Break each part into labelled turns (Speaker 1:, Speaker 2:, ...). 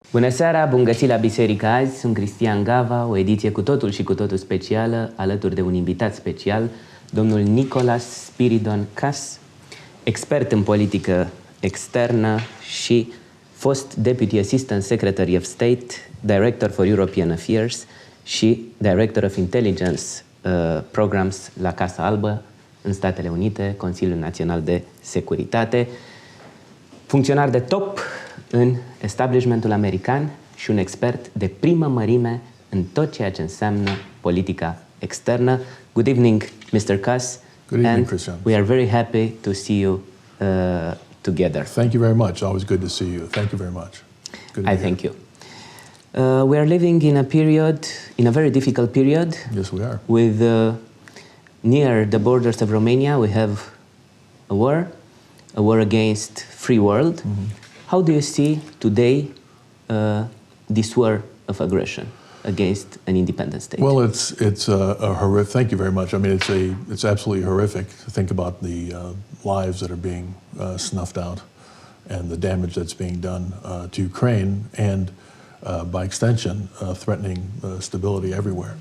Speaker 1: Bună seara, bun găsit la Biserica azi, sunt Cristian Gava, o ediție cu totul și cu totul specială, alături de un invitat special, domnul Nicholas Spyridon Kass, expert în politică externă și fost Deputy Assistant Secretary of State, Director for European Affairs și Director of Intelligence Programs la Casa Albă, în Statele Unite, Consiliul Național de Securitate, funcționar de top în establishmentul american și un expert de primă mărime în tot ceea ce înseamnă politica externă. Good evening, Mr. Kass.
Speaker 2: Good evening,
Speaker 1: and
Speaker 2: Christian.
Speaker 1: we are very happy to see you together.
Speaker 2: Thank you very much. Always good to see you. Thank you very much. Good to be
Speaker 1: Thank
Speaker 2: here.
Speaker 1: you. We are living in a very difficult period.
Speaker 2: Yes, we are.
Speaker 1: With near the borders of Romania, we have a war against free world. How do you see today this war of aggression against an independent state?
Speaker 2: Well, it's a horrific. Thank you very much. I mean, it's absolutely horrific to think about the lives that are being snuffed out and the damage that's being done to Ukraine and, by extension, threatening stability everywhere.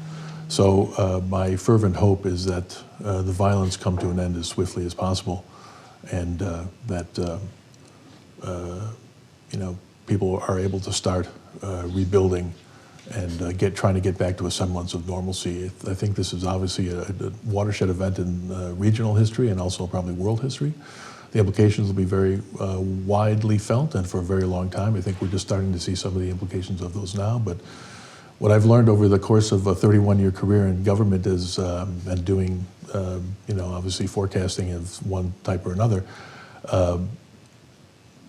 Speaker 2: So my fervent hope is that the violence come to an end as swiftly as possible, and that people are able to start rebuilding and trying to get back to a semblance of normalcy. I think this is obviously a watershed event in regional history and also probably world history. The implications will be very widely felt and for a very long time. I think we're just starting to see some of the implications of those now. But what I've learned over the course of a 31-year career in government is, and doing, obviously forecasting of one type or another,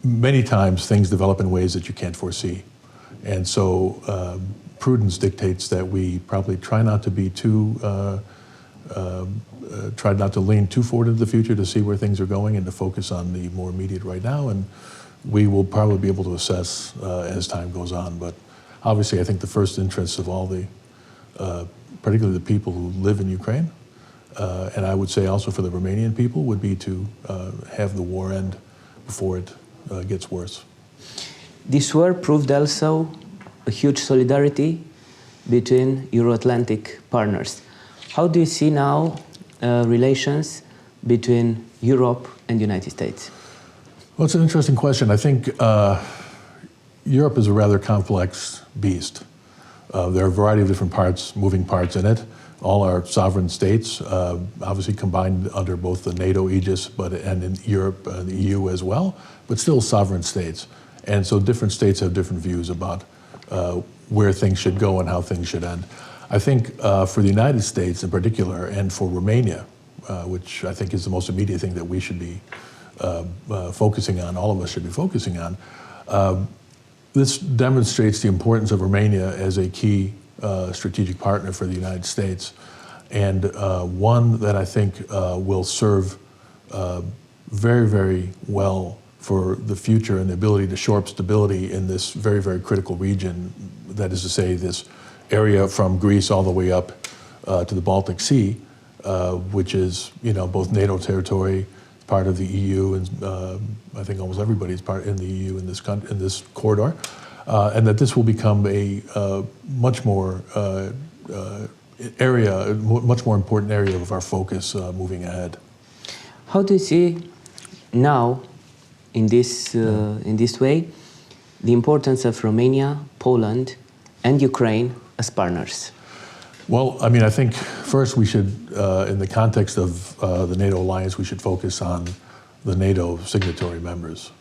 Speaker 2: many times things develop in ways that you can't foresee. And so prudence dictates that we probably try not to be try not to lean too forward into the future to see where things are going and to focus on the more immediate right now. And we will probably be able to assess as time goes on. But obviously, I think the first interests of all particularly the people who live in Ukraine, and I would say also for the Romanian people, would be to have the war end before it gets worse.
Speaker 1: This war proved also a huge solidarity between Euro-Atlantic partners. How do you see now relations between Europe and the United States?
Speaker 2: Well, it's an interesting question. I think Europe is a rather complex beast. There are a variety of different moving parts in it. All are sovereign states, obviously combined under both the NATO aegis, and in Europe, the EU as well, but still sovereign states. And so different states have different views about where things should go and how things should end. I think for the United States in particular, and for Romania, which I think is the most immediate thing that we should be focusing on, all of us should be focusing on, this demonstrates the importance of Romania as a key strategic partner for the United States, and one that I think will serve very, very well for the future and the ability to shore up stability in this very, very critical region. That is to say, this area from Greece all the way up to the Baltic Sea, which is both NATO territory, part of the EU, and I think almost everybody's part in the EU in this corridor, and that this will become a much more important area of our focus moving ahead.
Speaker 1: How do you see now, in this way, the importance of Romania, Poland, and Ukraine as partners?
Speaker 2: Well, I mean, I think first we should, in the context of the NATO alliance, we should focus on the NATO signatory members.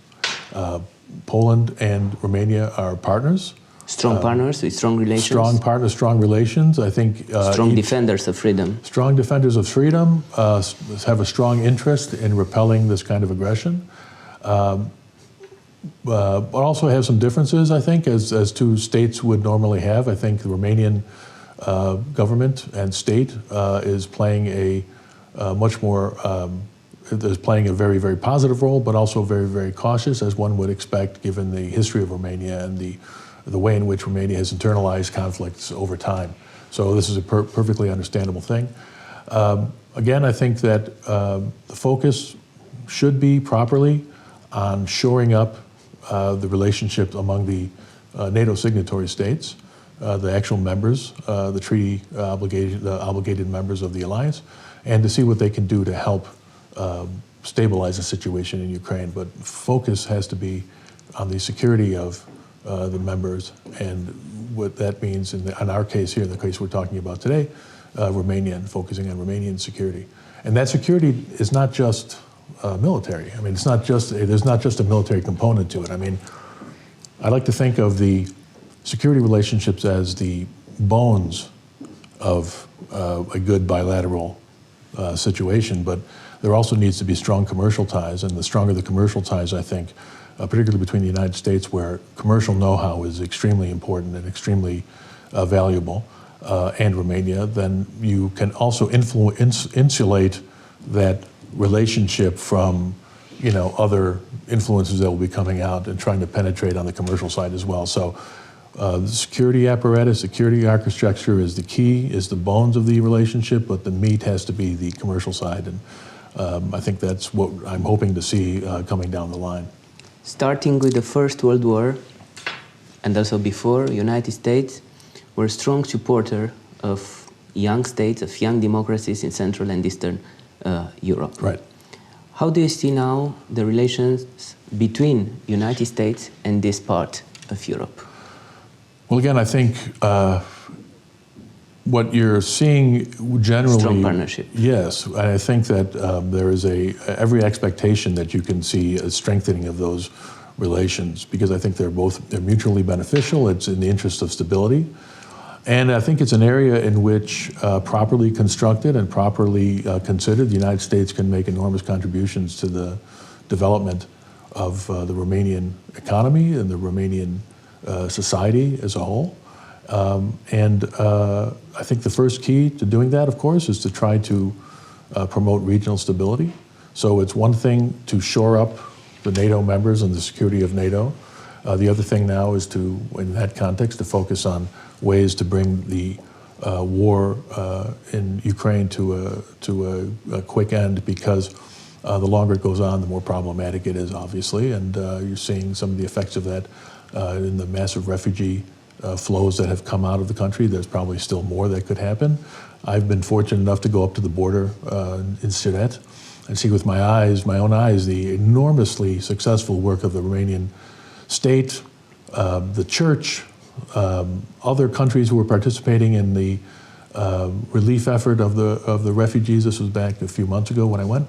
Speaker 2: Poland and Romania are partners.
Speaker 1: Strong partners with strong relations.
Speaker 2: Strong partners, strong relations. I think
Speaker 1: strong defenders of freedom.
Speaker 2: Strong defenders of freedom have a strong interest in repelling this kind of aggression, but also have some differences. I think, as two states would normally have. I think the Romanian government and state is playing a very, very positive role, but also very, very cautious, as one would expect, given the history of Romania and the way in which Romania has internalized conflicts over time. So this is a perfectly understandable thing. Again, I think that the focus should be properly on shoring up the relationship among the NATO signatory states, the actual members, the treaty obligated members of the alliance, and to see what they can do to help stabilize the situation in Ukraine. But focus has to be on the security of the members, and what that means in our case here, in the case we're talking about today, Romania, and focusing on Romanian security. And that security is not just military. I mean, it's not just, there's not just a military component to it. I mean, I like to think of the security relationships as the bones of a good bilateral situation, but there also needs to be strong commercial ties, and the stronger the commercial ties, I think, particularly between the United States, where commercial know-how is extremely important and extremely valuable, and Romania, then you can also insulate that relationship from, you know, other influences that will be coming out and trying to penetrate on the commercial side as well. So the security apparatus, security architecture is the key, is the bones of the relationship, but the meat has to be the commercial side. And I think that's what I'm hoping to see coming down the line.
Speaker 1: Starting with the First World War, and also before, United States were a strong supporter of young states, of young democracies in Central and Eastern Europe.
Speaker 2: Right.
Speaker 1: How do you see now the relations between United States and this part of Europe?
Speaker 2: Well, again, I think what you're seeing generally...
Speaker 1: Strong partnership.
Speaker 2: Yes, I think that there is every expectation that you can see a strengthening of those relations, because I think they're mutually beneficial. It's in the interest of stability. And I think it's an area in which, properly constructed and properly considered, the United States can make enormous contributions to the development of the Romanian economy and the Romanian society as a whole. I think the first key to doing that, of course, is to try to promote regional stability. So it's one thing to shore up the NATO members and the security of NATO. The other thing now is to, in that context, to focus on ways to bring the war in Ukraine to a quick end, because the longer it goes on, the more problematic it is, obviously. And you're seeing some of the effects of that in the massive refugee flows that have come out of the country. There's probably still more that could happen. I've been fortunate enough to go up to the border in Siret and see with my own eyes, the enormously successful work of the Romanian state, the church, other countries who were participating in the relief effort of the refugees. This was back a few months ago when I went.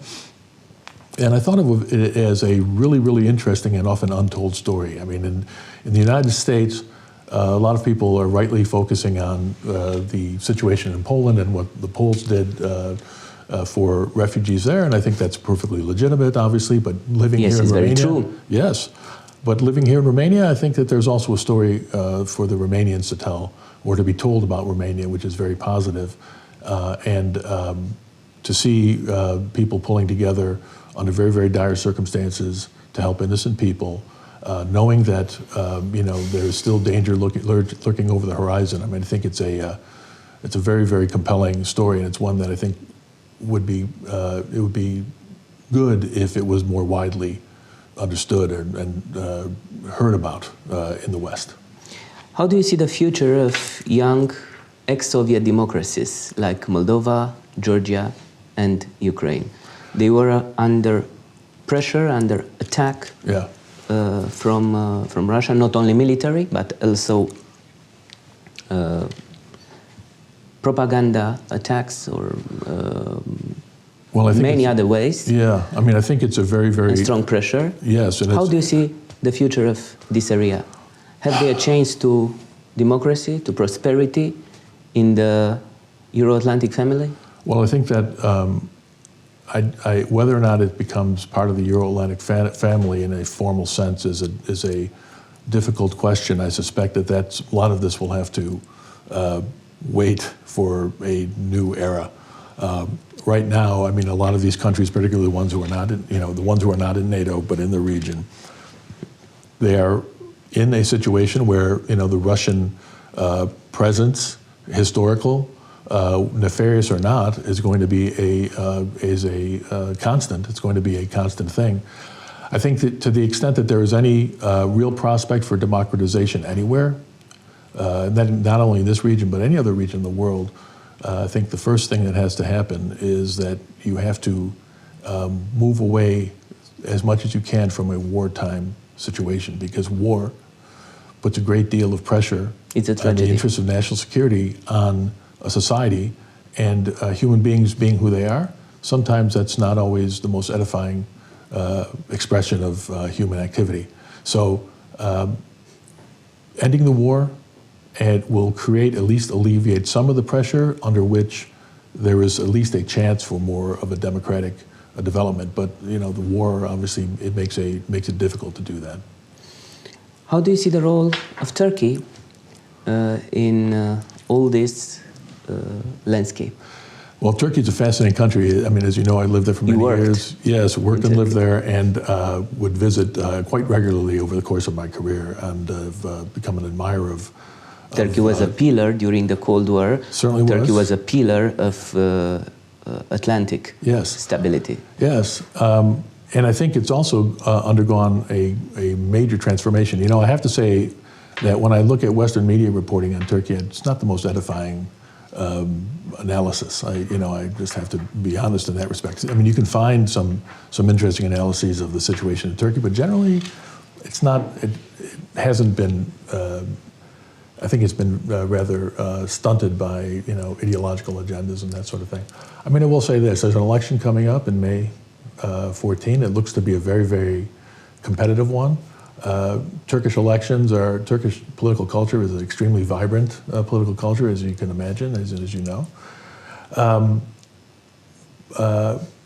Speaker 2: And I thought of it as a really, really interesting and often untold story. I mean, in the United States, a lot of people are rightly focusing on the situation in Poland and what the Poles did for refugees there, and I think that's perfectly legitimate, obviously, but living here in Romania... Yes, it's very true. Yes, but living here in Romania, I think that there's also a story for the Romanians to tell, or to be told about Romania, which is very positive. To see people pulling together under very, very dire circumstances to help innocent people, knowing that you know, there's still danger lurking over the horizon. I mean, I think it's a very, very compelling story, and it's one that I think it would be good if it was more widely understood and heard about in the West.
Speaker 1: How do you see the future of young ex-Soviet democracies like Moldova, Georgia, and Ukraine? They were under pressure, under attack from Russia, not only military, but also propaganda attacks or many other ways.
Speaker 2: Yeah, I mean, I think it's a very, very...
Speaker 1: And strong pressure.
Speaker 2: Yes. And
Speaker 1: how do you see the future of this area? Have they a chance to democracy, to prosperity in the Euro-Atlantic family?
Speaker 2: Well, I think that whether or not it becomes part of the Euro-Atlantic family in a formal sense is a difficult question. I suspect that a lot of this will have to wait for a new era. Right now, I mean, a lot of these countries, particularly the ones who are not in, the ones who are not in NATO but in the region, they are in a situation where the Russian presence, historical, nefarious or not, is going to be a constant. It's going to be a constant thing. I think that to the extent that there is any real prospect for democratization anywhere, not only in this region but any other region in the world, I think the first thing that has to happen is that you have to move away as much as you can from a wartime situation, because war puts a great deal of pressure
Speaker 1: It's a
Speaker 2: in the
Speaker 1: tragedy.
Speaker 2: interest of national security on a society, and human beings being who they are, sometimes that's not always the most edifying expression of human activity. So ending the war will create, at least alleviate some of the pressure under which there is at least a chance for more of a democratic development. But the war, obviously, it makes it difficult to do that.
Speaker 1: How do you see the role of Turkey in all this landscape?
Speaker 2: Well, Turkey is a fascinating country. I mean, as you know, I lived there for many years. Yes, worked and lived there, and would visit quite regularly over the course of my career, and have become an admirer of.
Speaker 1: Turkey was a pillar during the Cold War.
Speaker 2: Certainly was.
Speaker 1: Turkey was a pillar of Atlantic stability.
Speaker 2: Yes, and I think it's also undergone a major transformation. I have to say that when I look at Western media reporting on Turkey, it's not the most edifying analysis. I just have to be honest in that respect. I mean, you can find some interesting analyses of the situation in Turkey, but generally, it's not. It hasn't been. I think it's been rather stunted by ideological agendas and that sort of thing. I mean, I will say this: there's an election coming up in May 14. It looks to be a very, very competitive one. Turkish political culture is an extremely vibrant political culture, as you can imagine, as you know.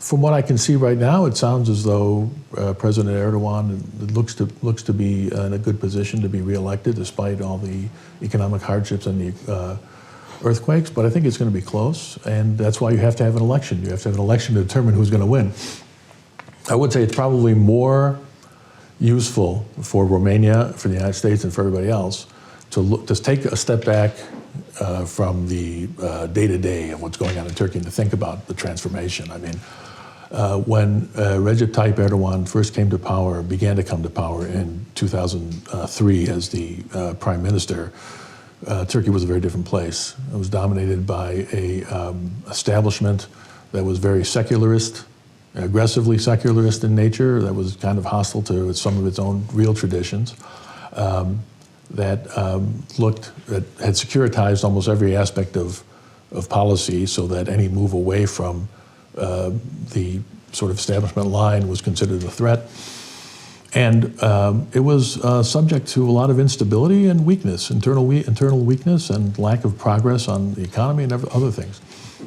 Speaker 2: From what I can see right now, it sounds as though President Erdogan looks to be in a good position to be reelected, despite all the economic hardships and the earthquakes. But I think it's going to be close, and that's why you have to have an election. You have to have an election to determine who's going to win. I would say it's probably more useful for Romania, for the United States, and for everybody else to take a step back from the day-to-day of what's going on in Turkey and to think about the transformation. I mean, when Recep Tayyip Erdogan first began to come to power in 2003 as the prime minister, Turkey was a very different place. It was dominated by an establishment that was very secularist, aggressively secularist in nature, that was kind of hostile to some of its own real traditions, that had securitized almost every aspect of policy, so that any move away from the sort of establishment line was considered a threat. And it was subject to a lot of instability and weakness, internal weakness and lack of progress on the economy and other things.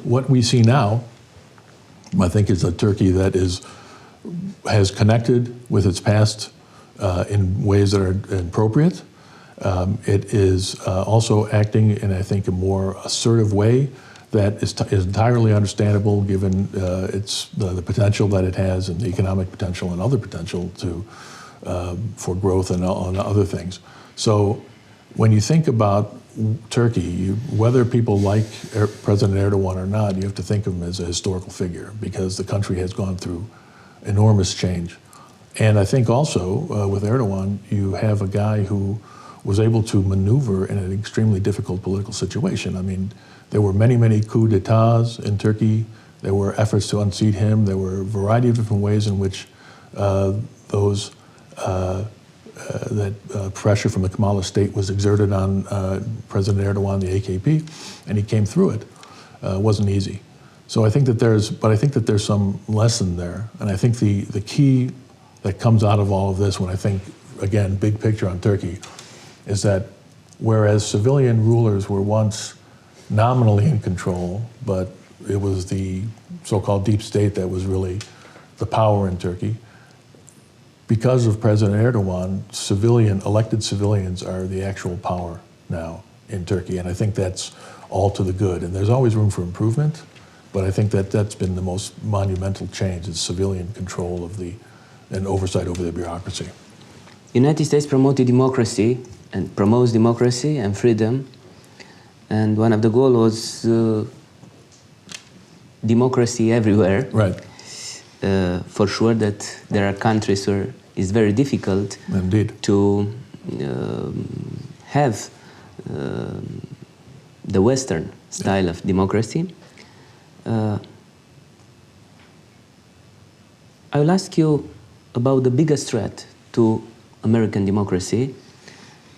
Speaker 2: What we see now, I think, is a Turkey that has connected with its past in ways that are appropriate. It is also acting in, I think, a more assertive way that is entirely understandable given the potential that it has, and the economic potential and other potential for growth and on other things. So when you think about Turkey, whether people like President Erdogan or not, you have to think of him as a historical figure, because the country has gone through enormous change. And I think also with Erdogan, you have a guy who was able to maneuver in an extremely difficult political situation. I mean, there were many, many coups d'etats in Turkey. There were efforts to unseat him. There were a variety of different ways in which pressure from the Kemalist state was exerted on President Erdogan, the AKP, and he came through it. It wasn't easy. So I think that there's some lesson there, and I think the key that comes out of all of this, when I think, again, big picture on Turkey, is that whereas civilian rulers were once nominally in control, but it was the so-called deep state that was really the power in Turkey, because of President Erdogan, elected civilians are the actual power now in Turkey, and I think that's all to the good. And there's always room for improvement, but I think that's been the most monumental change, is civilian control and oversight over the bureaucracy.
Speaker 1: United States promoted democracy and promotes democracy and freedom, and one of the goals was democracy everywhere.
Speaker 2: Right.
Speaker 1: For sure that there are countries where it's very difficult
Speaker 2: Indeed.
Speaker 1: to have the Western style of democracy. I will ask you about the biggest threat to American democracy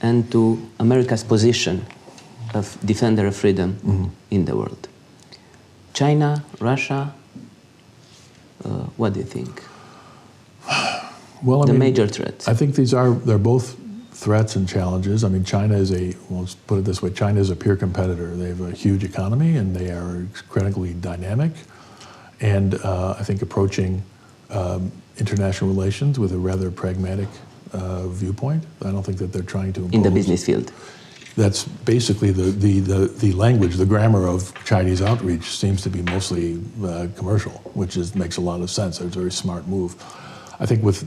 Speaker 1: and to America's position of defender of freedom in the world. China, Russia, what do you think?
Speaker 2: Well,
Speaker 1: The major threats.
Speaker 2: I think they're both threats and challenges. I mean, China is let's put it this way, China is a peer competitor. They have a huge economy and they are incredibly dynamic. And I think approaching international relations with a rather pragmatic viewpoint. I don't think that they're trying to impose.
Speaker 1: In the business field.
Speaker 2: That's basically the language, the grammar of Chinese outreach seems to be mostly commercial, which makes a lot of sense. It's a very smart move. I think with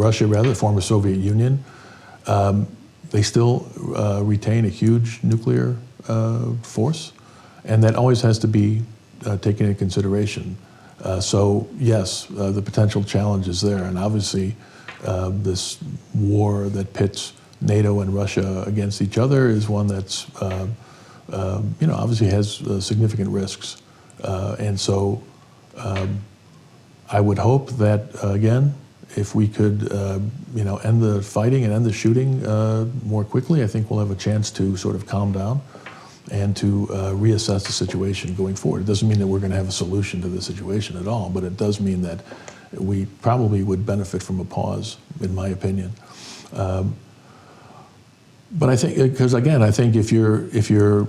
Speaker 2: Russia, the former Soviet Union, they still retain a huge nuclear force, and that always has to be taken into consideration. So yes, the potential challenge is there, and obviously this war that pits NATO and Russia against each other is one that's obviously has significant risks, and so I would hope that again, if we could end the fighting and end the shooting more quickly, I think we'll have a chance to sort of calm down and to reassess the situation going forward. It doesn't mean that we're going to have a solution to the situation at all, but it does mean that we probably would benefit from a pause, in my opinion. But I think, because again, I think if you're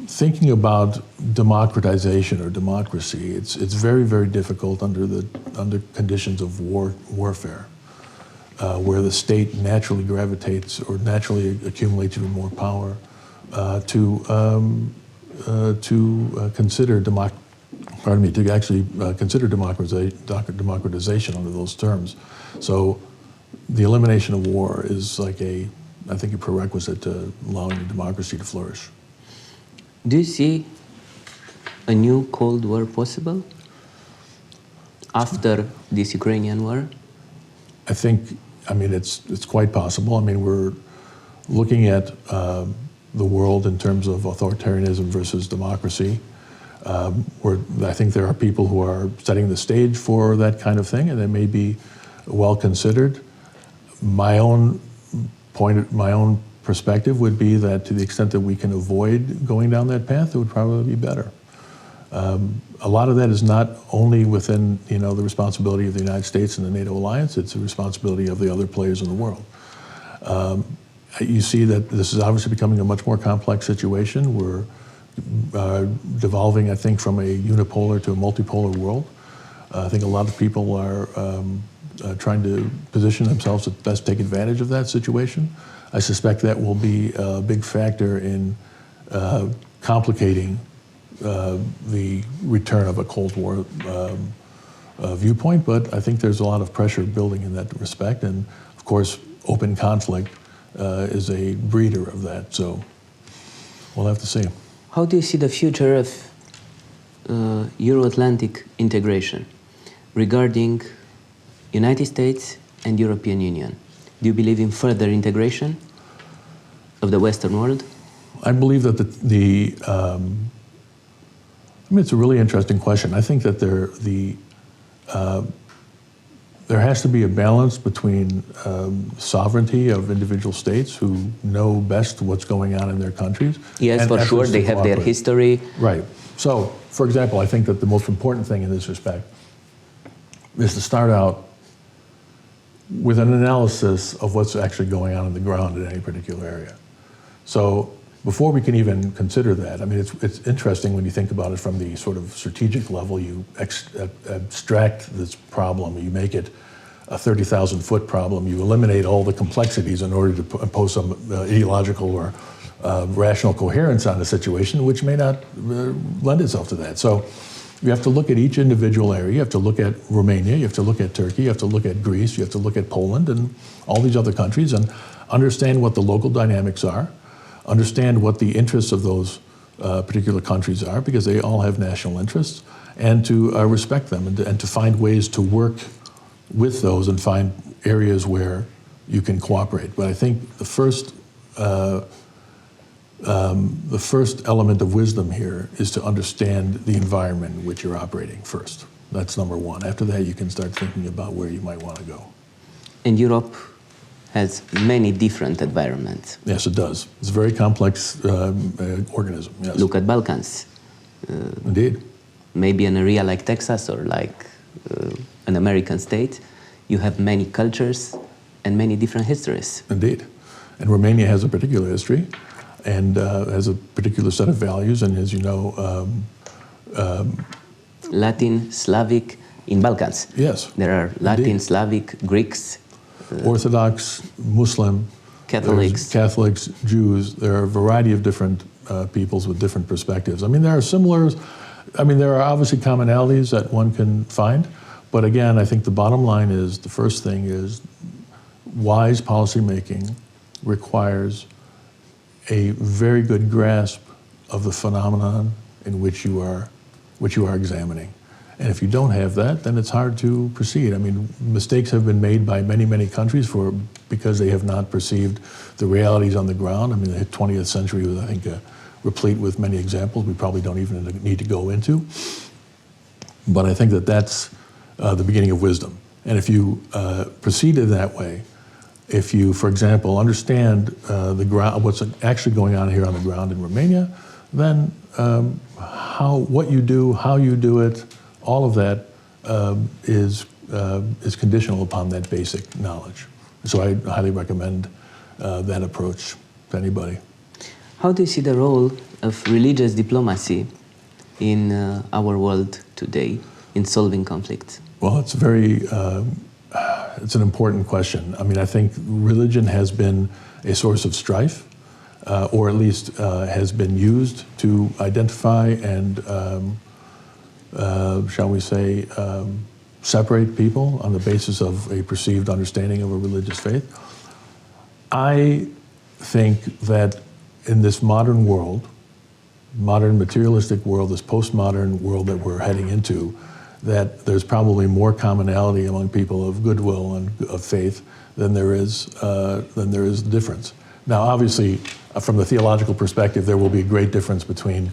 Speaker 2: thinking about democratization or democracy, it's very, very difficult under conditions of warfare, where the state naturally gravitates or naturally accumulates even more power to consider consider democratization under those terms. So the elimination of war is like I think a prerequisite to allowing the democracy to flourish.
Speaker 1: Do you see a new Cold War possible after this Ukrainian war?
Speaker 2: I think, it's quite possible. I mean, we're looking at the world in terms of authoritarianism versus democracy. I think there are people who are setting the stage for that kind of thing, and it may be well considered. My own perspective would be that to the extent that we can avoid going down that path, it would probably be better. A lot of that is not only within the responsibility of the United States and the NATO alliance, it's the responsibility of the other players in the world. You see that this is obviously becoming a much more complex situation. We're devolving, I think, from a unipolar to a multipolar world. I think a lot of people are trying to position themselves to best take advantage of that situation. I suspect that will be a big factor in complicating the return of a Cold War viewpoint, but I think there's a lot of pressure building in that respect, and of course open conflict is a breeder of that, so we'll have to see.
Speaker 1: How do you see the future of Euro-Atlantic integration regarding United States and European Union? Do you believe in further integration of the Western world?
Speaker 2: I believe that it's a really interesting question. I think that there has to be a balance between sovereignty of individual states who know best what's going on in their countries.
Speaker 1: Yes, for sure, they have their history.
Speaker 2: Right. So, for example, I think that the most important thing in this respect is to start out with an analysis of what's actually going on the ground in any particular area. So before we can even consider that, it's interesting when you think about it from the sort of strategic level. You abstract this problem, you make it a 30,000-foot problem, you eliminate all the complexities in order to impose some ideological or rational coherence on the situation, which may not lend itself to that. So you have to look at each individual area. You have to look at Romania, you have to look at Turkey, you have to look at Greece, you have to look at Poland and all these other countries and understand what the local dynamics are, understand what the interests of those particular countries are, because they all have national interests, and to respect them and to find ways to work with those and find areas where you can cooperate. But I think the first element of wisdom here is to understand the environment in which you're operating first. That's number one. After that, you can start thinking about where you might want to go.
Speaker 1: And Europe has many different environments.
Speaker 2: Yes, it does. It's a very complex organism. Yes.
Speaker 1: Look at Balkans.
Speaker 2: Indeed.
Speaker 1: Maybe an area like Texas or like an American state, you have many cultures and many different histories.
Speaker 2: Indeed. And Romania has a particular history and has a particular set of values, and as you know,
Speaker 1: Latin, Slavic, in Balkans.
Speaker 2: yes,
Speaker 1: There are Latin,
Speaker 2: indeed.
Speaker 1: Slavic, Greeks,
Speaker 2: Orthodox, Muslim,
Speaker 1: Catholics.
Speaker 2: Catholics, Jews. There are a variety of different peoples with different perspectives. I mean, there are obviously commonalities that one can find, but again, I think the bottom line is, the first thing is, wise policymaking requires a very good grasp of the phenomenon in which you are examining. And if you don't have that, then it's hard to proceed. I mean, mistakes have been made by many, many countries because they have not perceived the realities on the ground. I mean, the 20th century was, I think, replete with many examples we probably don't even need to go into. But I think that that's the beginning of wisdom. And if you proceed in that way, if you, for example, understand the ground, what's actually going on here on the ground in Romania, then what you do, how you do it, all of that is conditional upon that basic knowledge. So I highly recommend that approach to anybody.
Speaker 1: How do you see the role of religious diplomacy in our world today in solving conflicts?
Speaker 2: Well, it's an important question. I mean, I think religion has been a source of strife, or at least has been used to identify and, shall we say, separate people on the basis of a perceived understanding of a religious faith. I think that in this modern world, modern materialistic world, this postmodern world that we're heading into, that there's probably more commonality among people of goodwill and of faith than there is difference. Now, obviously, from the theological perspective, there will be a great difference between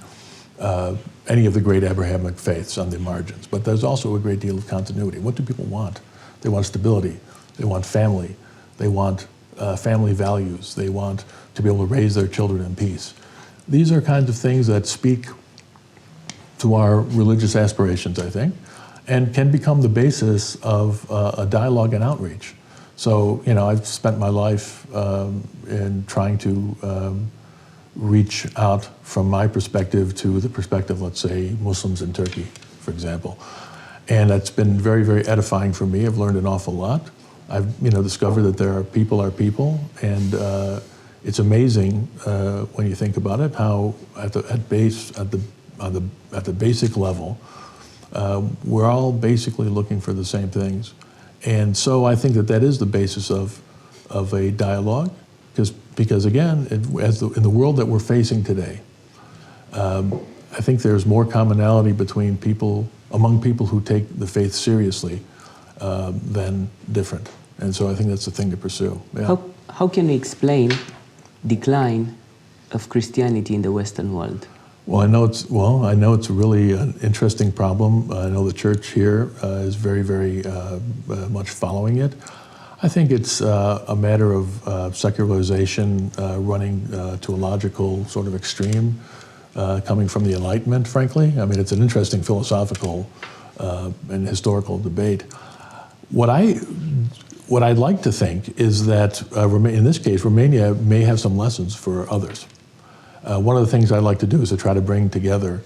Speaker 2: any of the great Abrahamic faiths on the margins, but there's also a great deal of continuity. What do people want? They want stability. They want family. They want family values. They want to be able to raise their children in peace. These are kinds of things that speak to our religious aspirations, I think, and can become the basis of a dialogue and outreach. So, you know, I've spent my life in trying to reach out from my perspective to the perspective, let's say, Muslims in Turkey, for example. And that's been very, very edifying for me. I've learned an awful lot. I've, discovered that there are people, and it's amazing when you think about it, how at the basic level, we're all basically looking for the same things. And so I think that is the basis of a dialogue, because again, in the world that we're facing today, I think there's more commonality among people who take the faith seriously than different. And so I think that's the thing to pursue. Yeah.
Speaker 1: How can we explain decline of Christianity in the Western world?
Speaker 2: Well, I know it's really an interesting problem. I know the church here is very, very much following it. I think it's a matter of secularization running to a logical sort of extreme, coming from the Enlightenment, frankly. I mean, it's an interesting philosophical and historical debate. What I'd like to think is that, in this case, Romania may have some lessons for others. One of the things I'd like to do is to try to bring together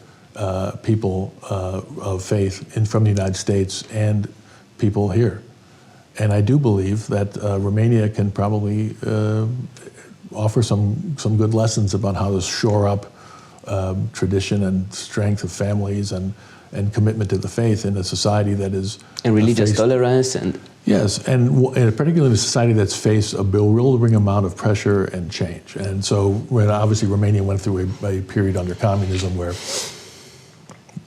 Speaker 2: people of faith from the United States and people here. And I do believe that Romania can probably offer some good lessons about how to shore up tradition and strength of families and commitment to the faith in a society that is...
Speaker 1: And religious tolerance and...
Speaker 2: Yes, and particularly in a society that's faced a bewildering amount of pressure and change. And so when obviously Romania went through a period under communism where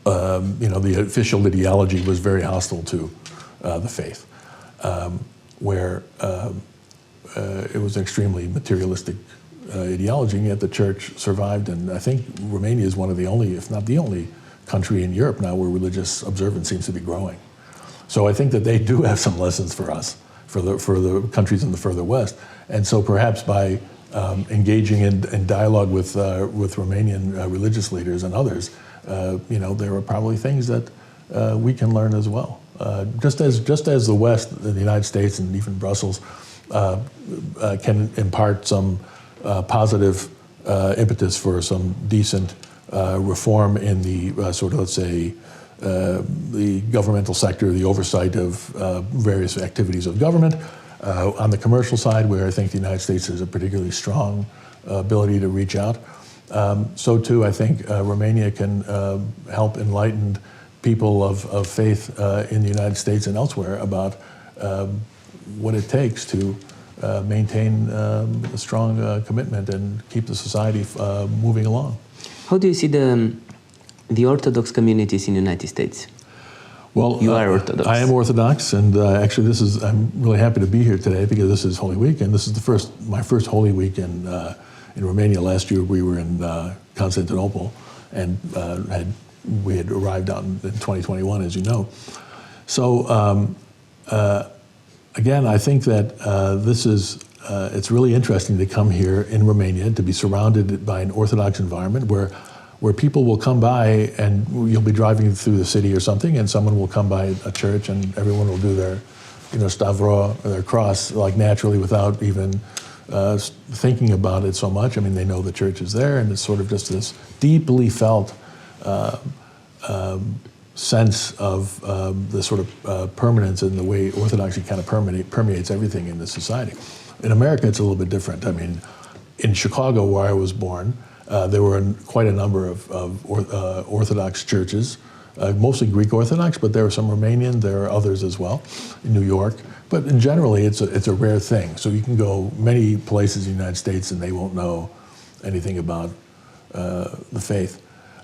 Speaker 2: the official ideology was very hostile to the faith. where it was an extremely materialistic ideology, and yet the church survived. And I think Romania is one of the only, if not the only, country in Europe now where religious observance seems to be growing. So I think that they do have some lessons for us, for the countries in the further west. And so perhaps by engaging in dialogue with Romanian religious leaders and others, there are probably things that we can learn as well. Just as the West, the United States, and even Brussels can impart some positive impetus for some decent reform in the sort of, let's say, the governmental sector, the oversight of various activities of government. On the commercial side, where I think the United States has a particularly strong ability to reach out, so too I think Romania can help enlighten people of faith in the United States and elsewhere about what it takes to maintain a strong commitment and keep the society moving along.
Speaker 1: How do you see the Orthodox communities in the United States?
Speaker 2: Well,
Speaker 1: you are Orthodox.
Speaker 2: I am Orthodox, and actually, I'm really happy to be here today because this is Holy Week, and this is my first Holy Week in Romania. Last year, we were in Constantinople, and we had arrived out in 2021, as you know. So, again, I think that it's really interesting to come here in Romania, to be surrounded by an Orthodox environment where people will come by, and you'll be driving through the city or something, and someone will come by a church, and everyone will do their, stavro, or their cross, like naturally, without even thinking about it so much. I mean, they know the church is there, and it's sort of just this deeply felt sense of the sort of permanence in the way Orthodoxy kind of permeates everything in the society. In America, it's a little bit different. I mean, in Chicago, where I was born, there were quite a number of Orthodox churches, mostly Greek Orthodox, but there were some Romanian, there are others as well, in New York. But in generally, it's a rare thing. So you can go many places in the United States and they won't know anything about the faith.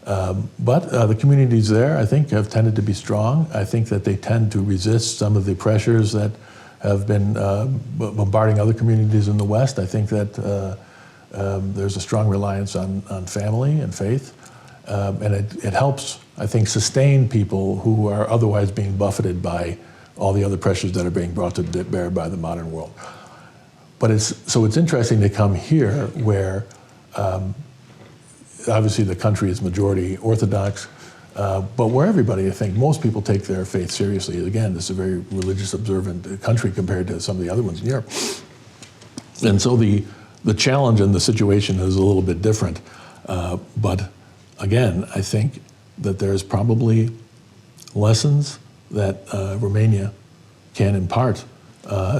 Speaker 2: But the communities there, I think, have tended to be strong. I think that they tend to resist some of the pressures that have been bombarding other communities in the West. I think that there's a strong reliance on family and faith. And it helps, I think, sustain people who are otherwise being buffeted by all the other pressures that are being brought to bear by the modern world. But it's interesting to come here where obviously the country is majority Orthodox, but where everybody, I think, most people take their faith seriously. Again, this is a very religious observant country compared to some of the other ones in Europe. And so the challenge and the situation is a little bit different. But again, I think that there's probably lessons that Romania can impart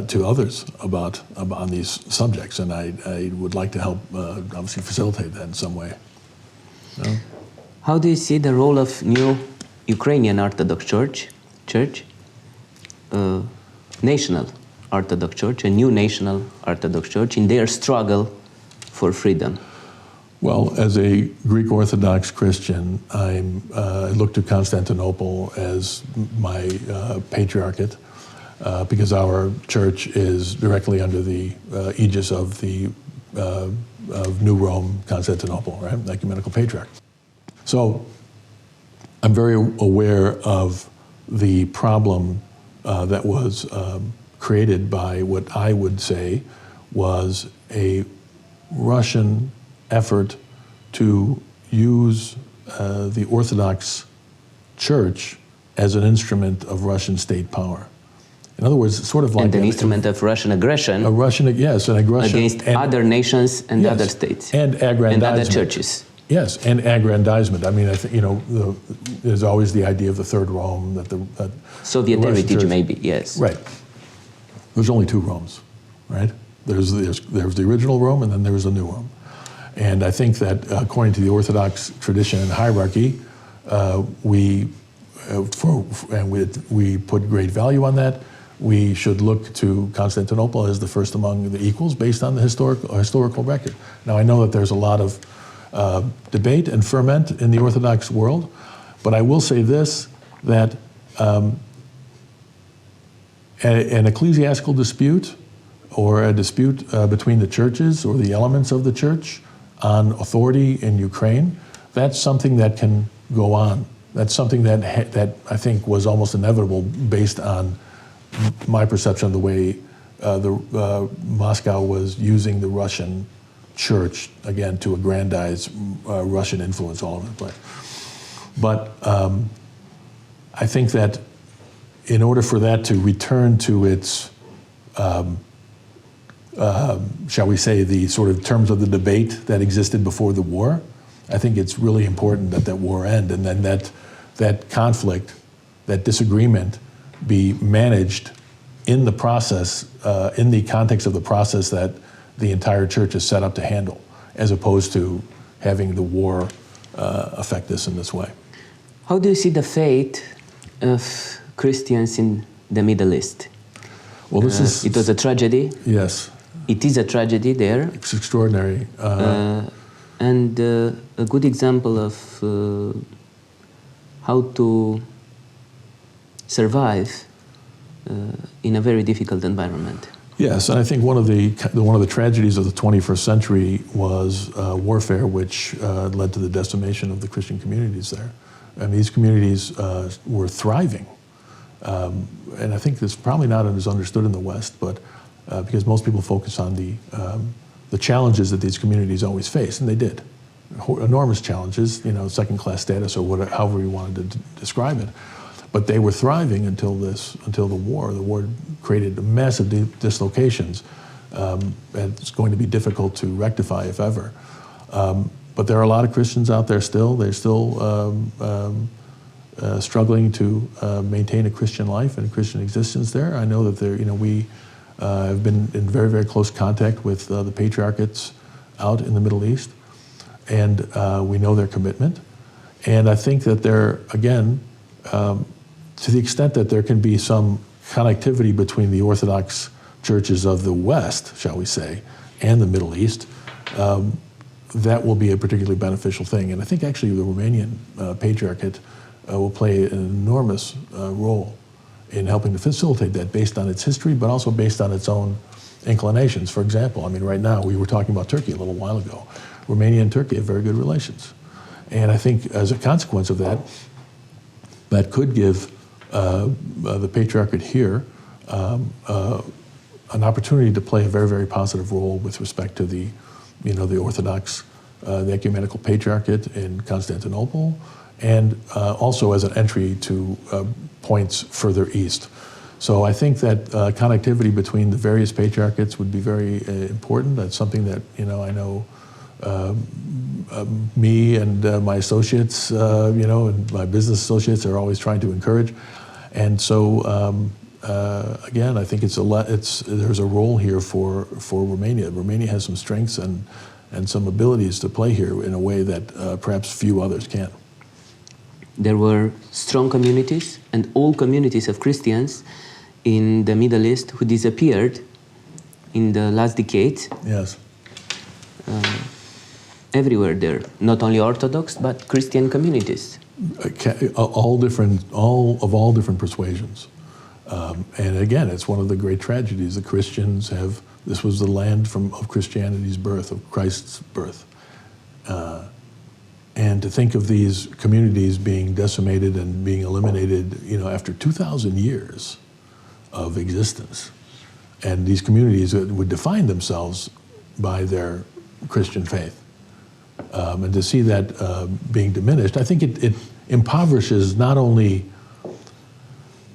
Speaker 2: to others on these subjects, and I would like to help obviously facilitate that in some way. No?
Speaker 1: How do you see the role of new Ukrainian Orthodox Church, National Orthodox Church, a new National Orthodox Church, in their struggle for freedom?
Speaker 2: Well, as a Greek Orthodox Christian, I look to Constantinople as my patriarchate because our church is directly under the aegis of New Rome, Constantinople, right? The ecumenical patriarch. So I'm very aware of the problem that was created by what I would say was a Russian effort to use the Orthodox Church as an instrument of Russian state power. In other words, sort of like
Speaker 1: an instrument of Russian aggression.
Speaker 2: An aggression
Speaker 1: against other nations and other states
Speaker 2: and aggrandizement
Speaker 1: and other churches.
Speaker 2: Yes, and aggrandizement. I mean, I think there's always the idea of the Third Rome that
Speaker 1: Soviet heritage, maybe. Yes.
Speaker 2: Right. There's only two Romes, right? There's the original Rome, and then there's the new Rome. And I think that according to the Orthodox tradition and hierarchy, we put great value on that. We should look to Constantinople as the first among the equals based on the historical record. Now, I know that there's a lot of debate and ferment in the Orthodox world, but I will say this, that an ecclesiastical dispute or a dispute between the churches or the elements of the church on authority in Ukraine, that's something that can go on. That's something that I think was almost inevitable based on my perception of the way Moscow was using the Russian church, again, to aggrandize Russian influence all over the place. But I think that in order for that to return to its, shall we say, the sort of terms of the debate that existed before the war, I think it's really important that that war end, and then that conflict, that disagreement, be managed in the process, in the context of the process that the entire church is set up to handle, as opposed to having the war affect this in this way.
Speaker 1: How do you see the fate of Christians in the Middle East?
Speaker 2: Well, this is...
Speaker 1: It was a tragedy.
Speaker 2: Yes.
Speaker 1: It is a tragedy there.
Speaker 2: It's extraordinary.
Speaker 1: And a good example of how to survive in a very difficult environment.
Speaker 2: Yes, and I think one of the tragedies of the 21st century was warfare, which led to the decimation of the Christian communities there. And these communities were thriving. And I think it's probably not as understood in the West, but because most people focus on the challenges that these communities always face, and they did. Enormous challenges, second-class status or whatever, however you wanted to describe it. But they were thriving until the war. The war created massive dislocations, and it's going to be difficult to rectify, if ever. But there are a lot of Christians out there still. They're still struggling to maintain a Christian life and a Christian existence there. I know that we have been in very, very close contact with the patriarchates out in the Middle East, and we know their commitment. And I think that they're, again, to the extent that there can be some connectivity between the Orthodox churches of the West, shall we say, and the Middle East, that will be a particularly beneficial thing. And I think actually the Romanian Patriarchate will play an enormous role in helping to facilitate that based on its history, but also based on its own inclinations. For example, I mean, right now, we were talking about Turkey a little while ago. Romania and Turkey have very good relations. And I think as a consequence of that, that could give the Patriarchate here an opportunity to play a very, very positive role with respect to the Orthodox, the Ecumenical Patriarchate in Constantinople, and also as an entry to points further east. So I think that connectivity between the various patriarchates would be very important. That's something that I know me and my associates, and my business associates are always trying to encourage. And so again, I think there's a role here for Romania. Romania has some strengths and some abilities to play here in a way that perhaps few others can.
Speaker 1: There were strong communities and all communities of Christians in the Middle East who disappeared in the last decades.
Speaker 2: Yes.
Speaker 1: Everywhere there, not only Orthodox, but Christian communities.
Speaker 2: All different persuasions. And again, it's one of the great tragedies. The Christians this was the land of Christianity's birth, of Christ's birth. And to think of these communities being decimated and being eliminated, after 2,000 years of existence, and these communities would define themselves by their Christian faith. And to see that being diminished, I think it impoverishes not only,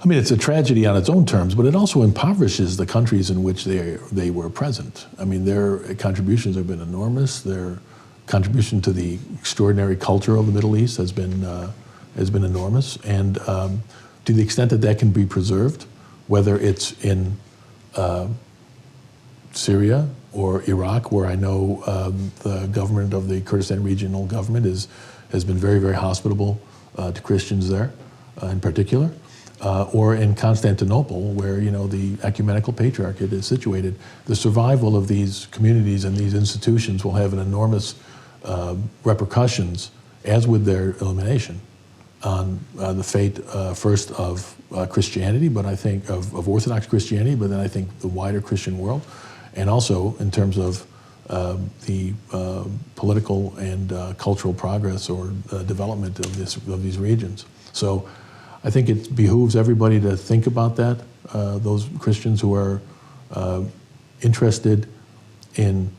Speaker 2: it's a tragedy on its own terms, but it also impoverishes the countries in which they were present. Their contributions have been enormous. Their contribution to the extraordinary culture of the Middle East has been enormous. And to the extent that can be preserved, whether it's in Syria or Iraq, where I know the government of the Kurdistan Regional Government has been very, very hospitable to Christians there in particular, or in Constantinople, where the Ecumenical Patriarchate is situated. The survival of these communities and these institutions will have an enormous repercussions, as with their elimination, on the fate first of Christianity, but I think of Orthodox Christianity, but then I think the wider Christian world, and also in terms of the political and cultural progress or development of these regions. So I think it behooves everybody to think about that. Those Christians who are interested in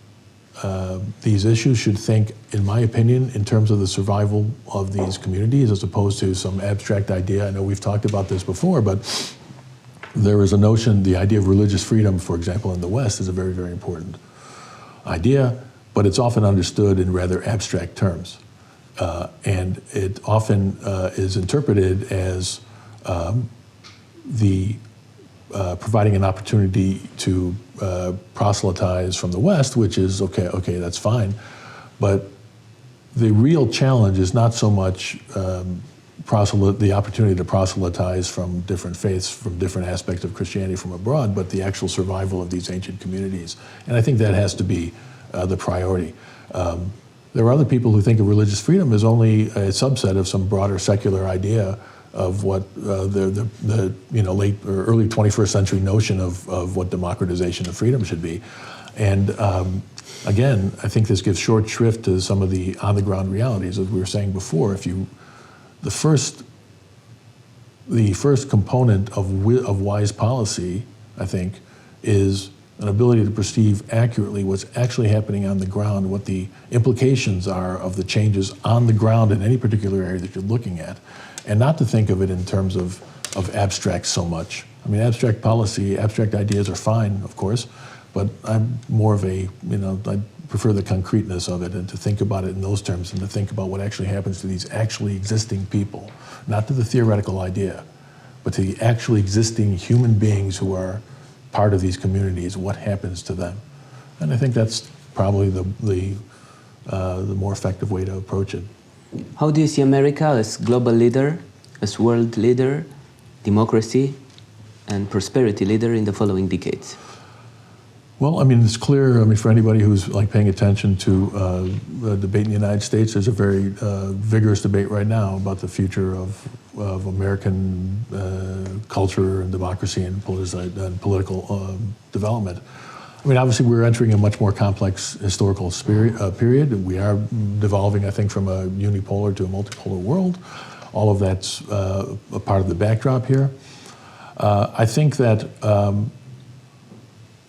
Speaker 2: these issues should think, in my opinion, in terms of the survival of these communities as opposed to some abstract idea. I know we've talked about this before, but there is a notion, the idea of religious freedom, for example, in the West is a very, very important idea, but it's often understood in rather abstract terms. And it often is interpreted as providing an opportunity to proselytize from the West, which is okay, that's fine. But the real challenge is not so much the opportunity to proselytize from different faiths, from different aspects of Christianity from abroad, but the actual survival of these ancient communities. And I think that has to be the priority. There are other people who think of religious freedom as only a subset of some broader secular idea of what the late or early 21st century notion of what democratization of freedom should be. And again, I think this gives short shrift to some of the on-the-ground realities. As we were saying before, the first component of wise policy, I think, is an ability to perceive accurately what's actually happening on the ground, what the implications are of the changes on the ground in any particular area that you're looking at, and not to think of it in terms of abstract so much. I mean, abstract policy, abstract ideas are fine, of course, but I'm more of I prefer the concreteness of it and to think about it in those terms and to think about what actually happens to these actually existing people, not to the theoretical idea, but to the actually existing human beings who are part of these communities, what happens to them. And I think that's probably the more effective way to approach it.
Speaker 1: How do you see America as global leader, as world leader, democracy, and prosperity leader in the following decades?
Speaker 2: Well, I mean, it's clear, for anybody who's paying attention to the debate in the United States, there's a very vigorous debate right now about the future of American culture and democracy and political development. I mean, obviously, we're entering a much more complex historical period. We are devolving, I think, from a unipolar to a multipolar world. All of that's a part of the backdrop here. I think that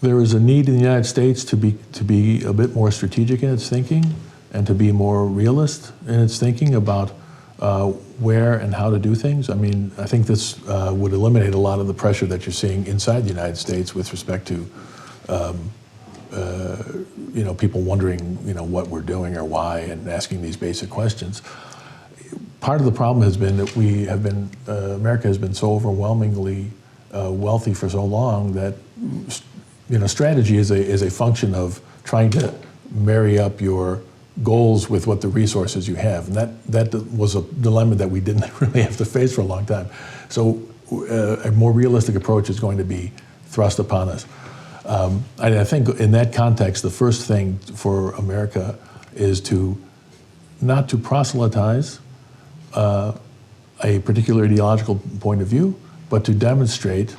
Speaker 2: there is a need in the United States to be a bit more strategic in its thinking and to be more realist in its thinking about where and how to do things. I mean, I think this would eliminate a lot of the pressure that you're seeing inside the United States with respect to people wondering, what we're doing or why, and asking these basic questions. Part of the problem has been that America has been so overwhelmingly wealthy for so long that, strategy is a function of trying to marry up your goals with what the resources you have. And that was a dilemma that we didn't really have to face for a long time. So a more realistic approach is going to be thrust upon us. I think in that context, the first thing for America is not to proselytize a particular ideological point of view, but to demonstrate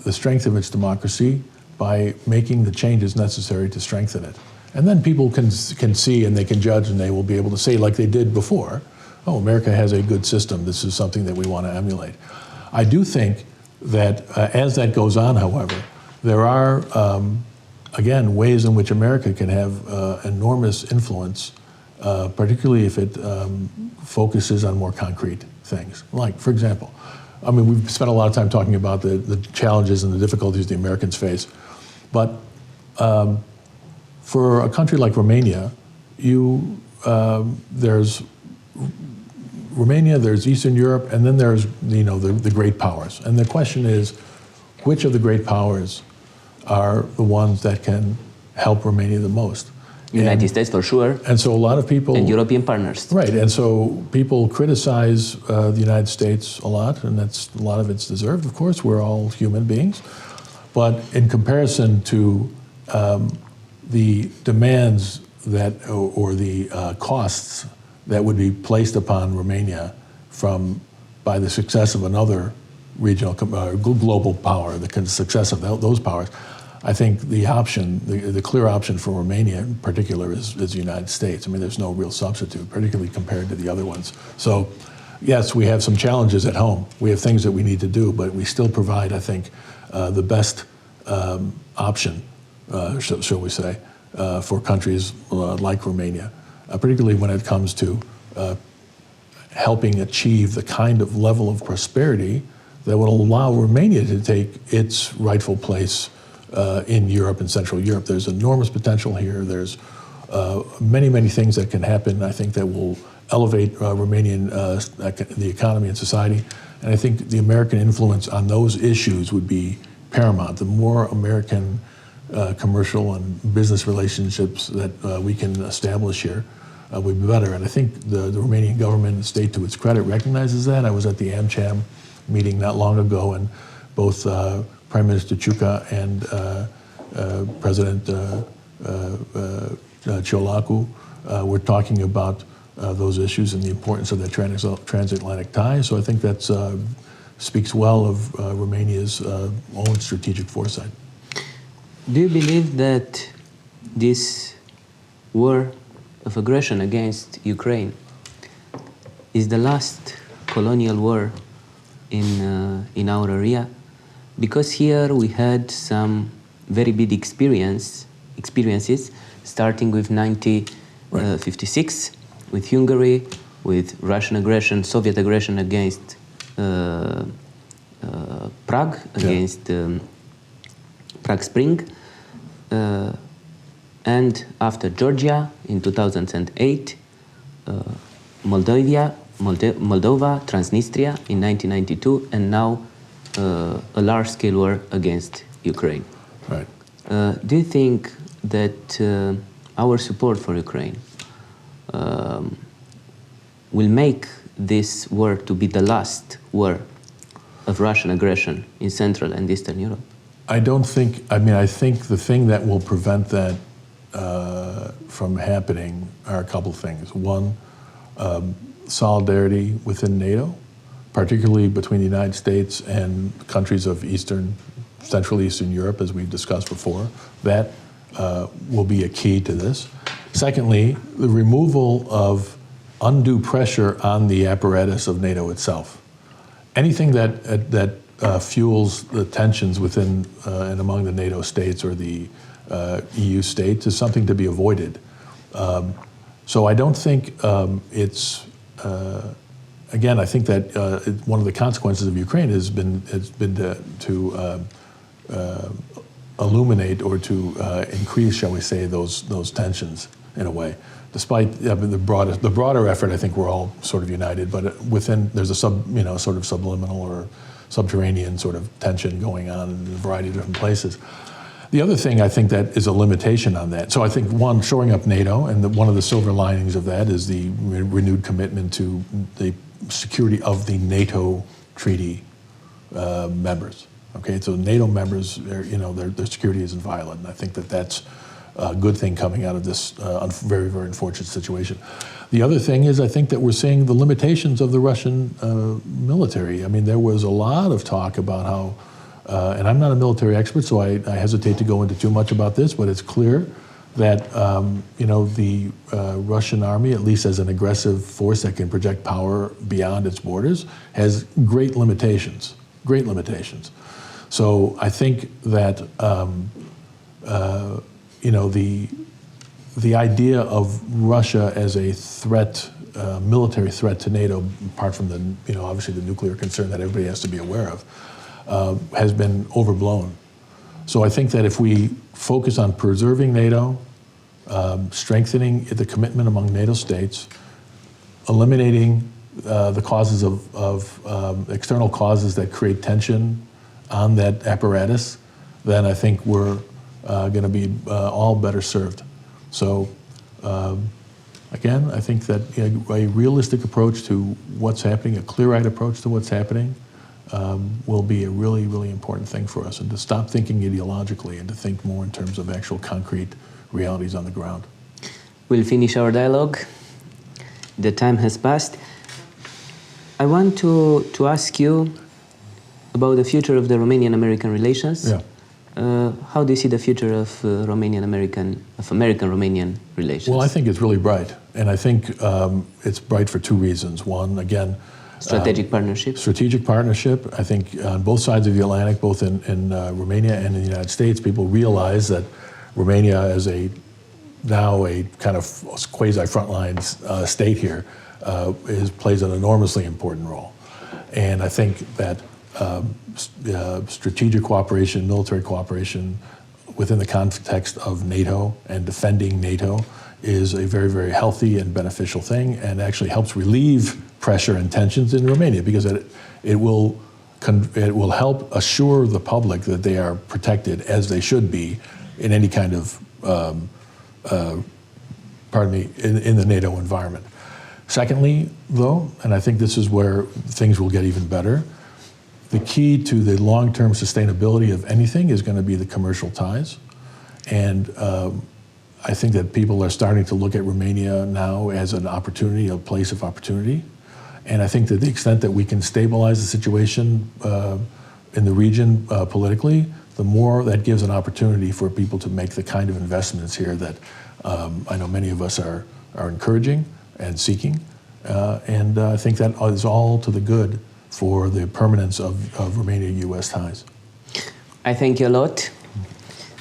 Speaker 2: the strength of its democracy by making the changes necessary to strengthen it. And then people can see and they can judge and they will be able to say, like they did before, oh, America has a good system. This is something that we want to emulate. I do think that as that goes on, however, there are, again, ways in which America can have enormous influence, particularly if it focuses on more concrete things. Like, for example, we've spent a lot of time talking about the challenges and the difficulties the Americans face. But for a country like Romania, there's Romania, there's Eastern Europe, and then there's the great powers. And the question is, which of the great powers are the ones that can help Romania the most?
Speaker 1: United States for sure.
Speaker 2: And so a lot of people...
Speaker 1: And European partners.
Speaker 2: Right, and so people criticize the United States a lot, and a lot of it's deserved, of course. We're all human beings. But in comparison to the demands or the costs that would be placed upon Romania from by the success of another regional, global power, the success of those powers, I think the option, the clear option for Romania in particular is the United States. I mean, there's no real substitute, particularly compared to the other ones. So, yes, we have some challenges at home. We have things that we need to do, but we still provide, I think, the best option, shall we say, for countries like Romania, particularly when it comes to helping achieve the kind of level of prosperity that would allow Romania to take its rightful place in Europe and Central Europe. There's enormous potential here. There's many, many things that can happen, I think, that will elevate Romanian, the economy and society. And I think the American influence on those issues would be paramount. The more American commercial and business relationships that we can establish here would be better. And I think the Romanian government and state, to its credit, recognizes that. I was at the AmCham meeting not long ago, and both Prime Minister Ciucă and President Ciolacu were talking about those issues and the importance of that transatlantic tie. So I think that speaks well of Romania's own strategic foresight.
Speaker 1: Do you believe that this war of aggression against Ukraine is the last colonial war in our area? Because here we had some very big experiences, starting with 1956, with Hungary, with Russian aggression, Soviet aggression against Prague, against Prague Spring, and after Georgia in 2008, Moldova, Transnistria in 1992, and now a large-scale war against Ukraine.
Speaker 2: Right.
Speaker 1: Do you think that our support for Ukraine will make this war to be the last war of Russian aggression in Central and Eastern Europe?
Speaker 2: I don't think, I mean, I think the thing that will prevent that from happening are a couple things. One, solidarity within NATO, particularly between the United States and countries of Central Eastern Europe, as we've discussed before. That will be a key to this. Secondly, the removal of undue pressure on the apparatus of NATO itself. Anything that fuels the tensions within and among the NATO states or the EU states is something to be avoided. So I don't think it's, again, I think that one of the consequences of Ukraine has been to illuminate or to increase, shall we say, those tensions in a way. Despite the broader effort, I think we're all sort of united, but within there's a sort of subliminal or subterranean sort of tension going on in a variety of different places. The other thing I think that is a limitation on that. So I think one, shoring up NATO, and one of the silver linings of that is the renewed commitment to the security of the NATO treaty members. Okay, so NATO members, their security isn't violent, and I think that that's a good thing coming out of this very, very unfortunate situation. The other thing is I think that we're seeing the limitations of the Russian military. I mean, there was a lot of talk about how, and I'm not a military expert, so I hesitate to go into too much about this, but it's clear that the Russian army, at least as an aggressive force that can project power beyond its borders, has great limitations. So I think that the idea of Russia as a threat, military threat to NATO, apart from the obviously the nuclear concern that everybody has to be aware of, has been overblown. So I think that if we focus on preserving NATO, strengthening the commitment among NATO states, eliminating the causes of external causes that create tension on that apparatus, then I think we're going to be all better served. So again, I think that a realistic approach to what's happening, a clear-eyed approach to what's happening, will be a really, really important thing for us, and to stop thinking ideologically and to think more in terms of actual concrete realities on the ground.
Speaker 1: We'll finish our dialogue. The time has passed. I want to ask you about the future of the Romanian-American relations.
Speaker 2: Yeah.
Speaker 1: How do you see the future of American-Romanian relations?
Speaker 2: Well, I think it's really bright, and I think it's bright for two reasons. One, again,
Speaker 1: strategic partnership.
Speaker 2: Strategic partnership. I think on both sides of the Atlantic, both in Romania and in the United States, people realize that Romania, as now a kind of quasi-frontline state here, plays an enormously important role. And I think that strategic cooperation, military cooperation within the context of NATO and defending NATO is a very, very healthy and beneficial thing, and actually helps relieve pressure and tensions in Romania, because it will help assure the public that they are protected as they should be in any kind of in the NATO environment. Secondly, though, and I think this is where things will get even better, the key to the long-term sustainability of anything is going to be the commercial ties. And I think that people are starting to look at Romania now as an opportunity, a place of opportunity. And I think that the extent that we can stabilize the situation in the region politically, the more that gives an opportunity for people to make the kind of investments here that I know many of us are encouraging and seeking. And I think that is all to the good for the permanence of Romania-U.S. ties.
Speaker 1: I thank you a lot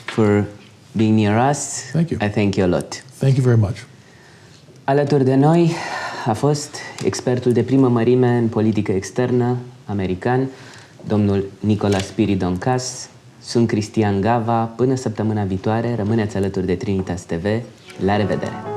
Speaker 1: for being near us.
Speaker 2: Thank you.
Speaker 1: I thank you a lot.
Speaker 2: Thank you very much.
Speaker 1: Alături de noi a fost expertul de primă mărime în politică externă american, domnul Spyridon Kass. Sunt Cristian Gava. Până săptămâna viitoare, rămâneți alături de Trinitas TV. La revedere!